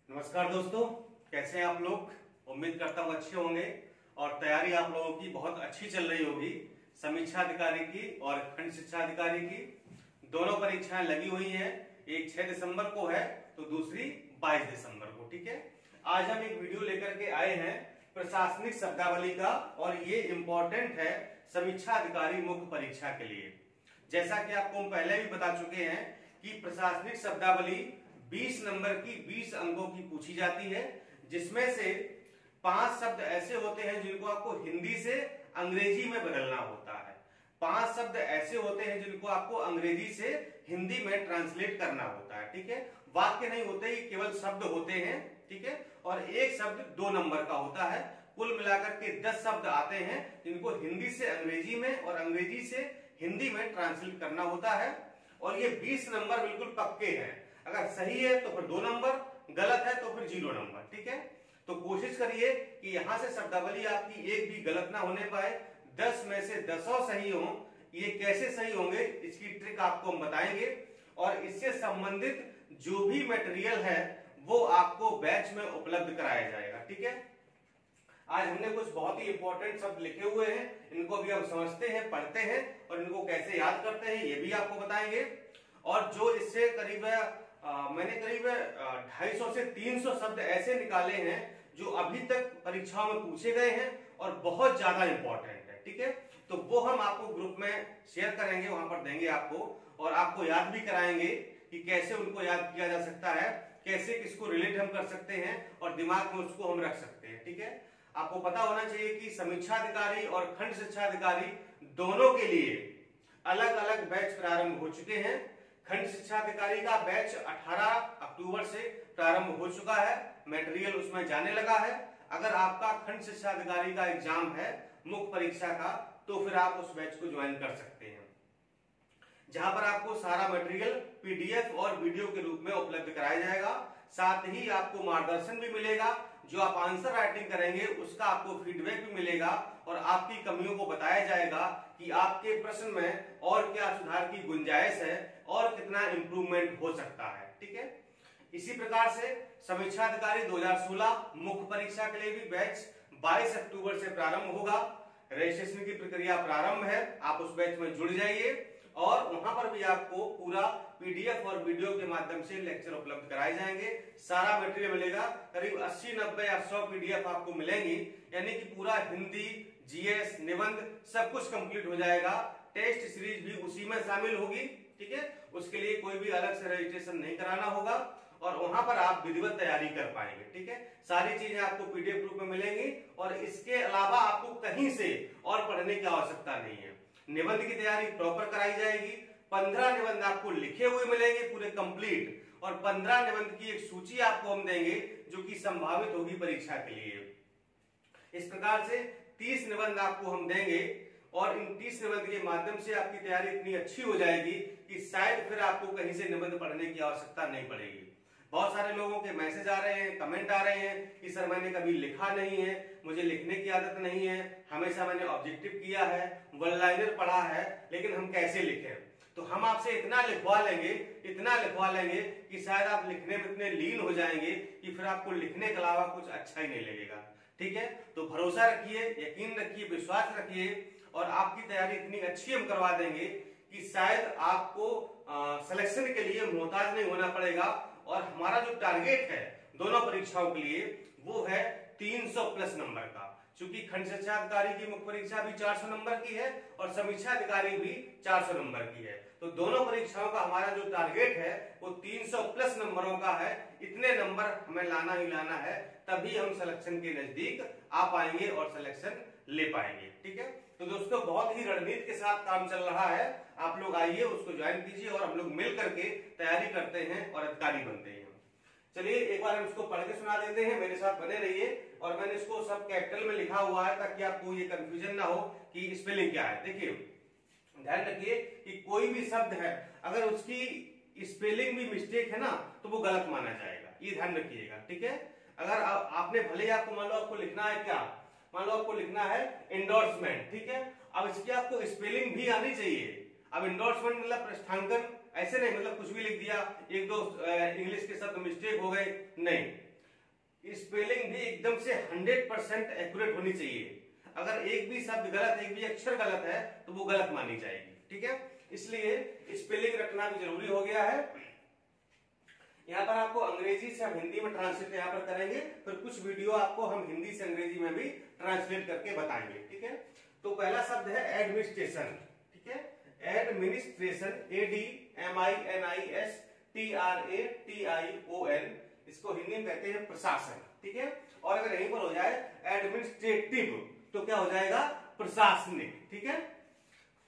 नमस्कार दोस्तों, कैसे हैं आप लोग। उम्मीद करता हूँ अच्छे होंगे और तैयारी आप लोगों की बहुत अच्छी चल रही होगी। समीक्षा अधिकारी की और खंड शिक्षा अधिकारी की दोनों परीक्षाएं लगी हुई हैं। एक 6 दिसंबर को है तो दूसरी 22 दिसंबर को। ठीक है, आज हम एक वीडियो लेकर के आए हैं प्रशासनिक शब्दावली का और ये इंपॉर्टेंट है समीक्षा अधिकारी मुख्य परीक्षा के लिए। जैसा कि आपको हम पहले भी बता चुके हैं कि प्रशासनिक शब्दावली 20 नंबर की 20 अंकों की पूछी जाती है, जिसमें से 5 शब्द ऐसे होते हैं जिनको आपको हिंदी से अंग्रेजी में बदलना होता है। 5 शब्द ऐसे होते हैं जिनको आपको अंग्रेजी से हिंदी में ट्रांसलेट करना होता है। ठीक है, वाक्य नहीं होते, ये केवल शब्द होते हैं। ठीक है, और एक शब्द 2 नंबर का होता है। कुल मिलाकर के 10 शब्द आते हैं जिनको हिंदी से अंग्रेजी में और अंग्रेजी से हिंदी में ट्रांसलेट करना होता है। और ये 20 नंबर बिल्कुल पक्के हैं। अगर सही है तो फिर 2 नंबर, गलत है तो फिर 0 नंबर। ठीक है, तो कोशिश करिए कि यहां से शब्दावली आपकी एक भी गलत ना होने पाए। 10 में से 10 सही हो। ये कैसे सही होंगे इसकी ट्रिक आपको हम बताएंगे और इससे संबंधित जो भी मटेरियल है वो आपको बैच में उपलब्ध कराया जाएगा। ठीक है, आज हमने कुछ बहुत ही इंपॉर्टेंट शब्द लिखे हुए हैं, इनको भी हम समझते हैं, पढ़ते हैं और इनको कैसे याद करते हैं ये भी आपको बताएंगे। और जो इससे करीब मैंने करीब 250 से 300 शब्द ऐसे निकाले हैं जो अभी तक परीक्षाओं में पूछे गए हैं और बहुत ज्यादा इंपॉर्टेंट है। ठीक है, तो वो हम आपको ग्रुप में शेयर करेंगे, वहां पर देंगे आपको और आपको याद भी कराएंगे कि कैसे उनको याद किया जा सकता है, कैसे किसको रिलेट हम कर सकते हैं और दिमाग में उसको हम रख सकते हैं। ठीक है, आपको पता होना चाहिए कि समीक्षा अधिकारी और खंड शिक्षा अधिकारी दोनों के लिए अलग अलग बैच प्रारंभ हो चुके हैं। खंड शिक्षा अधिकारी का बैच 18 अक्टूबर से प्रारंभ हो चुका है, मटेरियल उसमें जाने लगा है। अगर आपका खंड शिक्षा अधिकारी का एग्जाम है मुख्य परीक्षा का तो फिर आप उस बैच को ज्वाइन कर सकते हैं, जहां पर आपको सारा मटेरियल पीडीएफ और वीडियो के रूप में उपलब्ध कराया जाएगा। साथ ही आपको मार्गदर्शन भी मिलेगा, जो आप आंसर राइटिंग करेंगे उसका आपको फीडबैक भी मिलेगा और आपकी कमियों को बताया जाएगा कि आपके प्रश्न में और क्या सुधार की गुंजाइश है और कितना इंप्रूवमेंट हो सकता है। ठीक है, इसी प्रकार से समीक्षा अधिकारी 2016 मुख्य परीक्षा के लिए भी बैच 22 अक्टूबर से प्रारंभ होगा। रजिस्ट्रेशन की प्रक्रिया प्रारंभ है, आप उस बैच में जुड़ जाइए और वहां पर भी आपको पूरा पीडीएफ और वीडियो के माध्यम से लेक्चर उपलब्ध कराए जाएंगे। सारा मटेरियल मिलेगा, करीब 80, 90 या 100 पीडीएफ आपको मिलेंगी, यानी कि पूरा हिंदी, जीएस, निबंध सब कुछ कंप्लीट हो जाएगा। टेस्ट सीरीज भी उसी में शामिल होगी। ठीक है, उसके लिए कोई भी अलग से रजिस्ट्रेशन नहीं कराना होगा और वहां पर आप विधिवत तैयारी कर पाएंगे। ठीक है, सारी चीजें आपको पीडीएफ रूप में मिलेंगी और इसके अलावा आपको कहीं से और पढ़ने की आवश्यकता नहीं है। निबंध की तैयारी प्रॉपर कराई जाएगी। 15 निबंध आपको लिखे हुए मिलेंगे पूरे कंप्लीट और 15 निबंध की एक सूची आपको हम देंगे जो कि संभावित होगी परीक्षा के लिए। इस प्रकार से 30 निबंध आपको हम देंगे और इन 30 निबंध के माध्यम से आपकी तैयारी इतनी अच्छी हो जाएगी कि शायद फिर आपको कहीं से निबंध पढ़ने की आवश्यकता नहीं पड़ेगी। बहुत सारे लोगों के मैसेज आ रहे हैं, कमेंट आ रहे हैं कि सर मैंने कभी लिखा नहीं है, मुझे लिखने की आदत नहीं है, हमेशा मैंने ऑब्जेक्टिव किया है, वन लाइनर पढ़ा है, लेकिन हम कैसे लिखें। तो हम आपसे इतना लिखवा लेंगे कि शायद आप लिखने में इतने लीन हो जाएंगे कि फिर आपको लिखने के अलावा कुछ अच्छा ही नहीं लगेगा। ठीक है, तो भरोसा रखिए, यकीन रखिए, विश्वास रखिए और आपकी तैयारी इतनी अच्छी हम करवा देंगे कि शायद आपको सिलेक्शन के लिए मोहताज नहीं होना पड़ेगा। और हमारा जो टारगेट है दोनों परीक्षाओं के लिए वो है 300 प्लस नंबर का। चूंकि खंड शिक्षा अधिकारी की मुख्य परीक्षा भी 400 नंबर की है और समीक्षा अधिकारी भी 400 नंबर की है, तो दोनों परीक्षाओं का हमारा जो टारगेट है वो 300 प्लस नंबरों का है। इतने नंबर हमें लाना ही लाना है, तभी हम सिलेक्शन के नजदीक आ पाएंगे और सिलेक्शन ले पाएंगे। ठीक है, तो दोस्तों बहुत ही रणनीति के साथ काम चल रहा है। आप लोग आइए, उसको ज्वाइन कीजिए और हम लोग मिल करके तैयारी करते हैं और अधिकारी बनते हैं। चलिए एक बार हम इसको पढ़ के सुना देते हैं, मेरे साथ बने रहिए। और मैंने इसको सब कैपिटल में लिखा हुआ है ताकि आपको ये कंफ्यूजन ना हो कि स्पेलिंग क्या है। देखिए, ध्यान रखिए कि कोई भी शब्द है अगर उसकी स्पेलिंग भी मिस्टेक है ना तो वो गलत माना जाएगा, ये ध्यान रखिएगा। ठीक है, अगर आपने भले ही आपको मान लो आपको लिखना है क्या, मान लो आपको लिखना है एंडोर्समेंट। ठीक है, अब इसकी आपको स्पेलिंग भी आनी चाहिए। अब एंडोर्समेंट मतलब प्रस्थांकन, ऐसे नहीं मतलब कुछ भी लिख दिया, एक दो इंग्लिश के शब्द मिस्टेक हो गए, नहीं। स्पेलिंग भी एकदम से 100% एक्यूरेट होनी चाहिए। अगर एक भी शब्द गलत, एक भी अक्षर गलत है तो वो गलत मानी जाएगी, ठीक है। इसलिए स्पेलिंग रखना भी जरूरी हो गया है। यहाँ पर आपको अंग्रेजी से हम हिंदी में ट्रांसलेट यहाँ पर करेंगे, फिर कुछ वीडियो आपको हम हिंदी से अंग्रेजी में भी ट्रांसलेट करके बताएंगे, ठीक है। तो पहला शब्द है एडमिनिस्ट्रेशन, ठीक है। एडमिनिस्ट्रेशन, ADMINISTRATION, इसको हिंदी में कहते हैं प्रशासन, ठीक है। और अगर यहीं पर हो जाए एडमिनिस्ट्रेटिव तो क्या हो जाएगा, प्रशासनिक, ठीक है।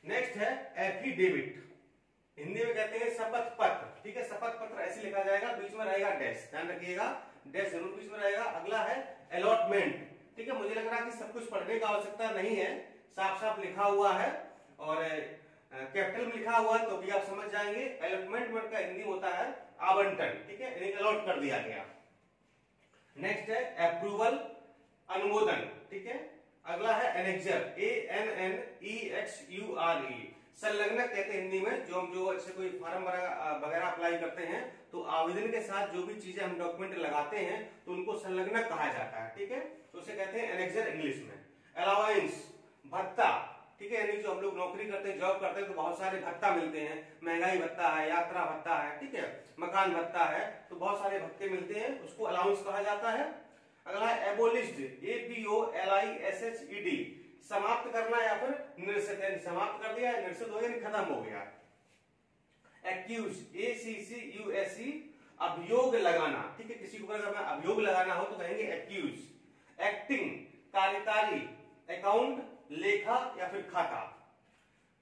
नेक्स्ट है एफिडेविट, हिंदी में कहते हैं शपथ पत्र, ठीक है। शपथ पत्र ऐसे लिखा जाएगा, बीच में रहेगा डैश, ध्यान रखिएगा, डैश जरूर बीच में रहेगा। अगला है अलॉटमेंट, ठीक है। मुझे लग रहा है कि सब कुछ पढ़ने की आवश्यकता नहीं है, साफ साफ लिखा हुआ है और कैपिटल में लिखा हुआ है तो भी आप समझ जाएंगे। अलॉटमेंट वर्ड का हिंदी होता है आवंटन, ठीक है, यानी अलॉट कर दिया गया। नेक्स्ट है अप्रूवल, अनुमोदन, ठीक है। अगला है एनेक्जर, ANNEXURE, संलग्नक कहते हैं हिंदी में। जो अच्छे कोई फॉर्म वगैरह अप्लाई करते हैं तो आवेदन के साथ जो भी चीजें हम डॉक्यूमेंट लगाते हैं तो उनको संलग्नक कहा जाता है, ठीक है। तो उसे कहते हैं एनेक्जर इंग्लिश में। अलाउंस, भत्ता, ठीक है, यानी जो हम लोग नौकरी करते हैं, जॉब करते हैं तो बहुत सारे भत्ता मिलते हैं, महंगाई भत्ता है, यात्रा भत्ता है, ठीक है, मकान भत्ता है, तो बहुत सारे भत्ते मिलते हैं, उसको अलाउंस कहा जाता है। अगला है एबोलिश्ड, ABOLISHED, समाप्त करना या फिर निरसित, समाप्त कर दिया, निरसित हो गया, खत्म हो गया। एक्यूज, ACCUSE, अभियोग लगाना, ठीक है, किसी को अगर मैं अभियोग लगाना हो तो कहेंगे एक्यूज। एक्टिंग, कार्यकारी, अकाउंट, लेखा या फिर खाता।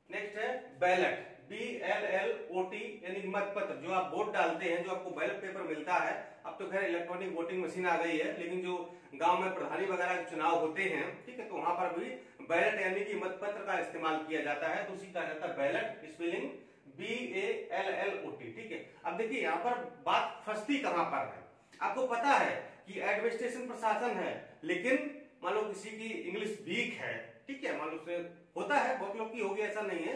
नेक्स्ट है बैलेट, BLLOT, यानी मतपत्र, जो आप वोट डालते हैं, जो आपको बैलेट पेपर मिलता है। अब तो खैर इलेक्ट्रॉनिक वोटिंग मशीन आ गई है, लेकिन जो गांव में प्रधानी वगैरह के चुनाव होते हैं, ठीक है, तो वहां पर भी बैलेट यानी कि मतपत्र का इस्तेमाल किया जाता है, तो उसी का जाता है बैलेट, स्पेलिंग BALLOT, ठीक है। अब देखिए यहाँ पर बात फंसती कहां पर है। आपको पता है कि एडमिनिस्ट्रेशन प्रशासन है, लेकिन मान लो किसी की इंग्लिश वीक है, ठीक है, मान लो उससे होता है, बहुत लोग की होगी, ऐसा नहीं है।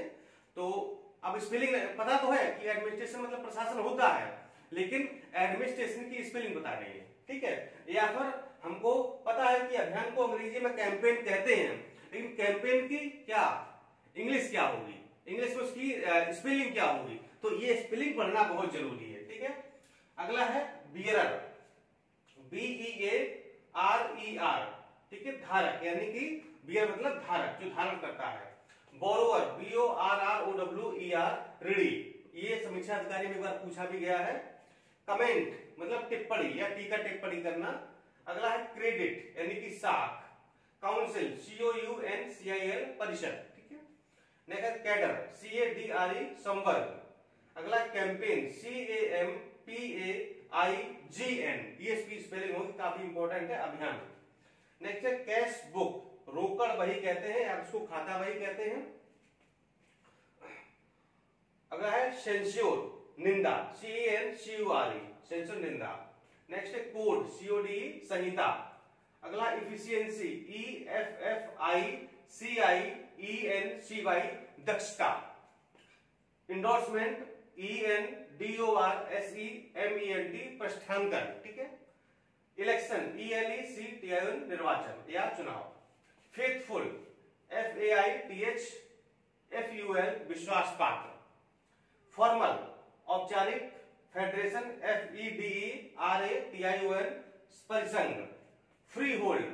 तो अब स्पेलिंग पता तो है कि एडमिनिस्ट्रेशन मतलब प्रशासन होता है, लेकिन एडमिनिस्ट्रेशन की स्पेलिंग पता नहीं है, ठीक है। या फिर हमको पता है कि अभियान को अंग्रेजी में कैंपेन कहते हैं, लेकिन कैंपेन की क्या इंग्लिश क्या होगी, इंग्लिश में उसकी स्पेलिंग क्या होगी, तो ये स्पेलिंग पढ़ना बहुत जरूरी है, ठीक है। अगला है बियरर, BEARER, ठीक है, धारक, यानी कि बियर मतलब धारक, जो धारण करता है। बोरोवर, BORROWER, ऋणी, ये समीक्षा अधिकारी में एक बार पूछा भी गया है। कमेंट मतलब टिप्पणी या टीका टिप्पणी करना। अगला है क्रेडिट, यानी कि साख। काउंसिल, COUNCIL, परिषद, ठीक है। नेक्स्ट कैडर, CADRE, संवर्ग। अगला कैंपेन, CAMPAIGN, ये इसकी स्पेलिंग होगी, काफी इंपॉर्टेंट है अभियान। नेक्स्ट है कैश बुक, रोकड़ बही कहते हैं या इसको खाता बही कहते हैं। अगला है सेंस्योर, निंदा, CENSURE, सेंसर, निंदा। नेक्स्ट है कोड, CODE, संहिता। अगला इफिशियंसी, EFFICIENCY, दक्षता। इंडोर्समेंट, ENDORSEMENT, प्रष्ठांकन, ठीक है। इलेक्शन, ELECTION, निर्वाचन या चुनाव। फेथफुल, FAITHFUL, विश्वास पात्र। फॉर्मल, औपचारिक। फेडरेशन, FEDERATION, परिसंघ। फ्री होल्ड,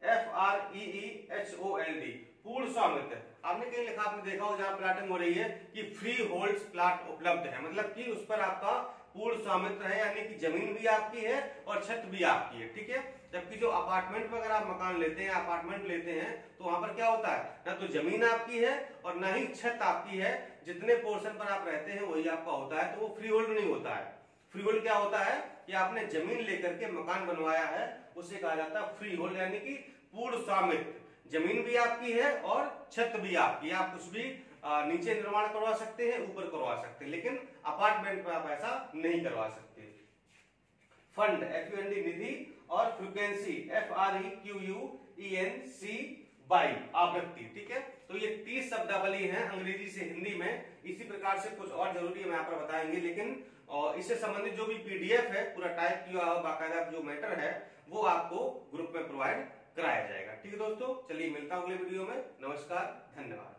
FREEHOLD, पूर्ण स्वामित्व। आपने कहीं लिखा, आपने देखा हो जहां प्लाटिंग हो रही है कि फ्री होल्ड प्लाट उपलब्ध है, मतलब कि उस पर आपका पूर्ण स्वामित्व है, यानी कि जमीन भी आपकी है और छत भी आपकी है, ठीक है। जबकि जो अपार्टमेंट वगैरह आप मकान लेते हैं, अपार्टमेंट लेते हैं, तो वहां पर क्या होता है, ना तो जमीन आपकी है और ना ही छत आपकी है, जितने पोर्शन पर आप रहते हैं वही आपका होता है, तो वो फ्री होल्ड नहीं होता है। फ्री होल्ड क्या होता है कि आपने जमीन लेकर के मकान बनवाया है, उसे कहा जाता है फ्री होल्ड, यानी कि पूर्ण स्वामित्व, जमीन भी आपकी है और छत भी आपकी है, आप कुछ भी नीचे निर्माण करवा सकते हैं, ऊपर करवा सकते हैं, लेकिन अपार्टमेंट में आप ऐसा नहीं करवा सकते। फंड, FUND, निधि। और फ्रीक्वेंसी, FREQUENCY, आवृत्ति, ठीक है। तो ये 30 शब्दावली हैं अंग्रेजी से हिंदी में। इसी प्रकार से कुछ और जरूरी है, मैं यहाँ पर बताएंगे, लेकिन और इससे संबंधित जो भी पीडीएफ है पूरा टाइप किया हुआ बाकायदा जो मैटर है वो आपको ग्रुप में प्रोवाइड कराया जाएगा। ठीक है दोस्तों, चलिए मिलता हूं अगले वीडियो में। नमस्कार, धन्यवाद।